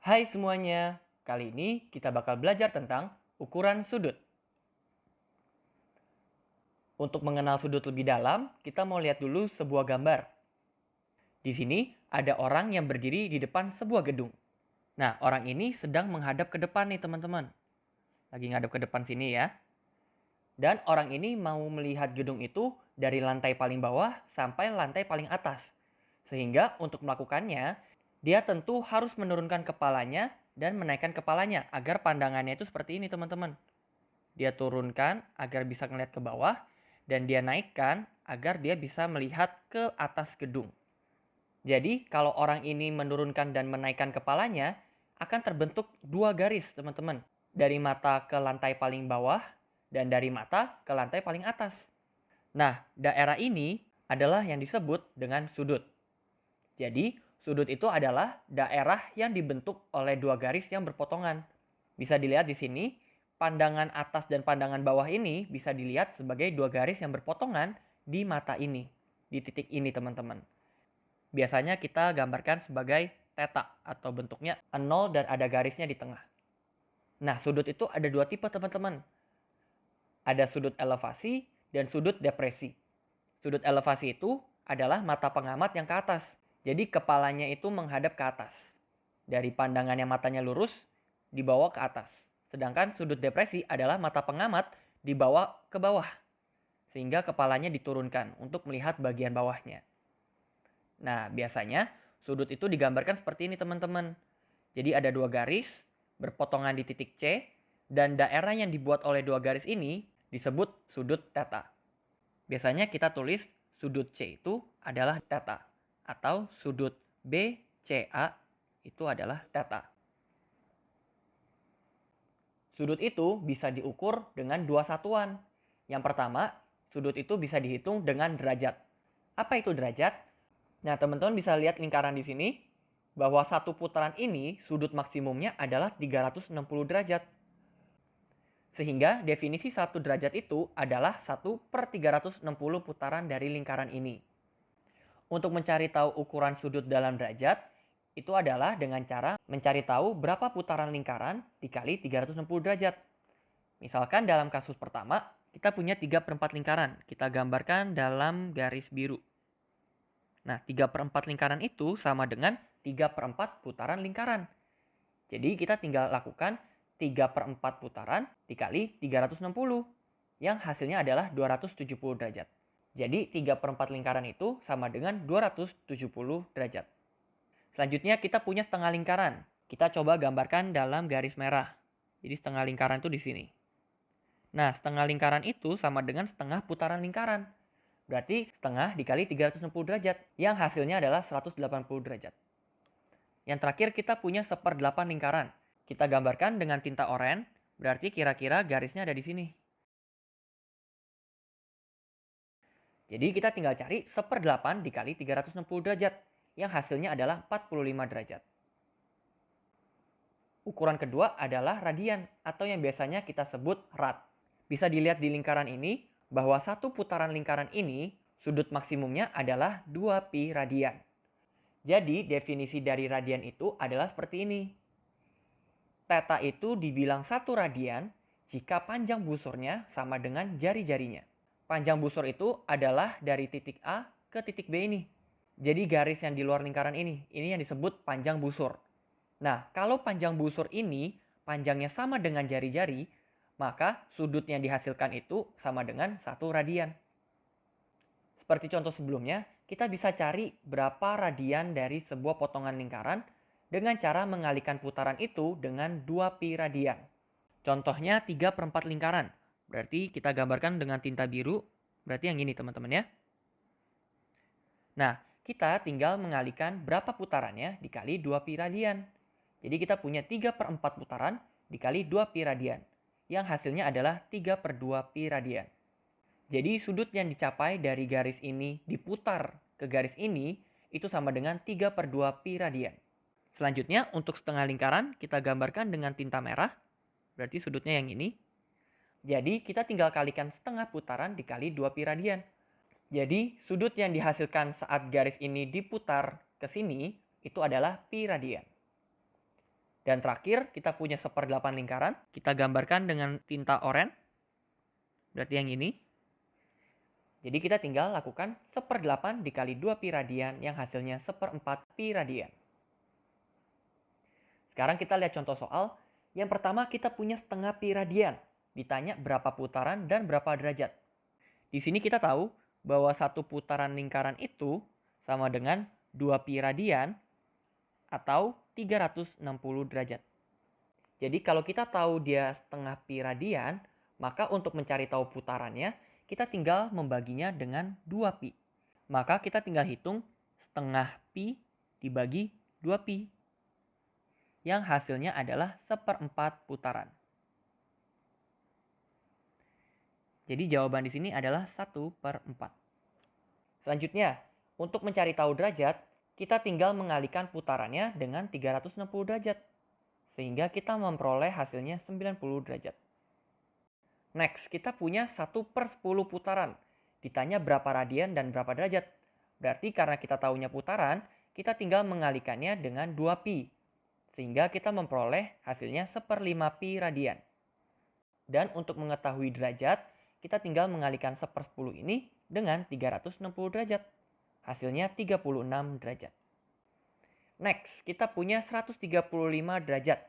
Hai semuanya, kali ini kita bakal belajar tentang ukuran sudut. Untuk mengenal sudut lebih dalam, kita mau lihat dulu sebuah gambar. Di sini ada orang yang berdiri di depan sebuah gedung. Nah, orang ini sedang menghadap ke depan nih teman-teman. Lagi ngadep ke depan sini ya. Dan orang ini mau melihat gedung itu dari lantai paling bawah sampai lantai paling atas. Sehingga untuk melakukannya, dia tentu harus menurunkan kepalanya dan menaikkan kepalanya agar pandangannya itu seperti ini teman-teman. Dia turunkan agar bisa melihat ke bawah dan dia naikkan agar dia bisa melihat ke atas gedung. Jadi kalau orang ini menurunkan dan menaikkan kepalanya, akan terbentuk dua garis teman-teman. Dari mata ke lantai paling bawah dan dari mata ke lantai paling atas. Nah, daerah ini adalah yang disebut dengan sudut. Jadi, sudut itu adalah daerah yang dibentuk oleh dua garis yang berpotongan. Bisa dilihat di sini, pandangan atas dan pandangan bawah ini bisa dilihat sebagai dua garis yang berpotongan di mata ini, di titik ini teman-teman. Biasanya kita gambarkan sebagai theta atau bentuknya 0 dan ada garisnya di tengah. Nah, sudut itu ada dua tipe teman-teman. Ada sudut elevasi dan sudut depresi. Sudut elevasi itu adalah mata pengamat yang ke atas. Jadi kepalanya itu menghadap ke atas. Dari pandangannya matanya lurus, dibawa ke atas. Sedangkan sudut depresi adalah mata pengamat dibawa ke bawah. Sehingga kepalanya diturunkan untuk melihat bagian bawahnya. Nah, biasanya sudut itu digambarkan seperti ini teman-teman. Jadi ada dua garis berpotongan di titik C dan daerah yang dibuat oleh dua garis ini disebut sudut theta. Biasanya kita tulis sudut C itu adalah theta atau sudut BCA itu adalah theta. Sudut itu bisa diukur dengan dua satuan. Yang pertama, sudut itu bisa dihitung dengan derajat. Apa itu derajat? Nah, teman-teman bisa lihat lingkaran di sini bahwa satu putaran ini sudut maksimumnya adalah 360 derajat. Sehingga definisi 1 derajat itu adalah 1/360 putaran dari lingkaran ini. Untuk mencari tahu ukuran sudut dalam derajat, itu adalah dengan cara mencari tahu berapa putaran lingkaran dikali 360 derajat. Misalkan dalam kasus pertama, kita punya 3/4 lingkaran. Kita gambarkan dalam garis biru. Nah, 3/4 lingkaran itu sama dengan 3/4 putaran lingkaran. Jadi kita tinggal lakukan 3/4 putaran dikali 360 yang hasilnya adalah 270 derajat. Jadi 3/4 lingkaran itu sama dengan 270 derajat. Selanjutnya kita punya setengah lingkaran. Kita coba gambarkan dalam garis merah. Jadi setengah lingkaran itu di sini. Nah, setengah lingkaran itu sama dengan setengah putaran lingkaran. Berarti setengah dikali 360 derajat yang hasilnya adalah 180 derajat. Yang terakhir kita punya 1/8 lingkaran. Kita gambarkan dengan tinta oranye, berarti kira-kira garisnya ada di sini. Jadi kita tinggal cari 1/8 dikali 360 derajat, yang hasilnya adalah 45 derajat. Ukuran kedua adalah radian, atau yang biasanya kita sebut rad. Bisa dilihat di lingkaran ini, bahwa satu putaran lingkaran ini, sudut maksimumnya adalah 2pi radian. Jadi definisi dari radian itu adalah seperti ini. Theta itu dibilang 1 radian jika panjang busurnya sama dengan jari-jarinya. Panjang busur itu adalah dari titik A ke titik B ini. Jadi garis yang di luar lingkaran ini yang disebut panjang busur. Nah, kalau panjang busur ini panjangnya sama dengan jari-jari, maka sudut yang dihasilkan itu sama dengan 1 radian. Seperti contoh sebelumnya, kita bisa cari berapa radian dari sebuah potongan lingkaran dengan cara mengalihkan putaran itu dengan 2pi radian. Contohnya 3/4 lingkaran. Berarti kita gambarkan dengan tinta biru. Berarti yang ini teman-teman ya. Nah, kita tinggal mengalihkan berapa putarannya dikali 2pi radian. Jadi kita punya 3/4 putaran dikali 2pi radian. Yang hasilnya adalah 3/2pi radian. Jadi sudut yang dicapai dari garis ini diputar ke garis ini itu sama dengan 3/2pi radian. Selanjutnya untuk setengah lingkaran kita gambarkan dengan tinta merah. Berarti sudutnya yang ini. Jadi kita tinggal kalikan setengah putaran dikali 2pi radian. Jadi sudut yang dihasilkan saat garis ini diputar ke sini itu adalah pi radian. Dan terakhir, kita punya 1/8 lingkaran. Kita gambarkan dengan tinta oranye. Berarti yang ini. Jadi kita tinggal lakukan 1/8 dikali 2 pi radian yang hasilnya 1/4 pi radian. Sekarang kita lihat contoh soal. Yang pertama kita punya setengah pi radian. Ditanya berapa putaran dan berapa derajat. Di sini kita tahu bahwa satu putaran lingkaran itu sama dengan 2 pi radian atau 360 derajat. Jadi kalau kita tahu dia setengah pi radian, maka untuk mencari tahu putarannya, kita tinggal membaginya dengan 2 pi. Maka kita tinggal hitung setengah pi dibagi 2 pi. Yang hasilnya adalah 1/4 putaran. Jadi jawaban di sini adalah 1/4. Selanjutnya, untuk mencari tahu derajat, kita tinggal mengalihkan putarannya dengan 360 derajat. Sehingga kita memperoleh hasilnya 90 derajat. Next, kita punya 1/10 putaran. Ditanya berapa radian dan berapa derajat. Berarti karena kita tahunya putaran, kita tinggal mengalihkannya dengan 2 pi. Sehingga kita memperoleh hasilnya 1/5 pi radian. Dan untuk mengetahui derajat, kita tinggal mengalihkan 1/10 ini dengan 360 derajat. Hasilnya 36 derajat. Next, kita punya 135 derajat.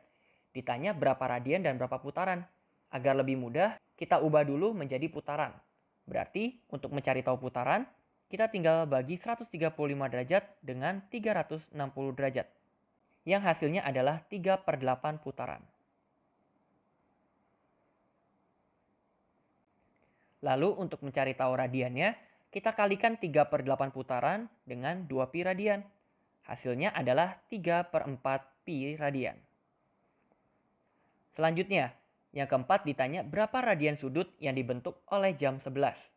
Ditanya berapa radian dan berapa putaran. Agar lebih mudah, kita ubah dulu menjadi putaran. Berarti, untuk mencari tahu putaran, kita tinggal bagi 135 derajat dengan 360 derajat. Yang hasilnya adalah 3/8 putaran. Lalu untuk mencari tahu radiannya, kita kalikan 3/8 putaran dengan 2 pi radian. Hasilnya adalah 3/4 pi radian. Selanjutnya, yang keempat ditanya berapa radian sudut yang dibentuk oleh jam 11.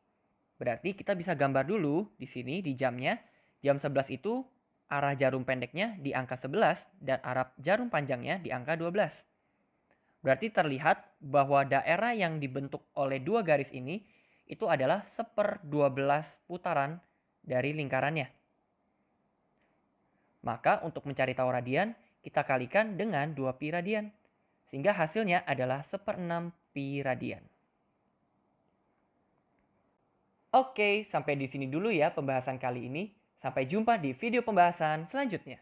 Berarti kita bisa gambar dulu di sini di jamnya. Jam 11 itu arah jarum pendeknya di angka 11 dan arah jarum panjangnya di angka 12. Berarti terlihat bahwa daerah yang dibentuk oleh dua garis ini itu adalah 1/12 putaran dari lingkarannya. Maka untuk mencari tahu radian, kita kalikan dengan 2 pi radian. Sehingga hasilnya adalah 1/6 pi radian. Oke, sampai di sini dulu ya pembahasan kali ini. Sampai jumpa di video pembahasan selanjutnya.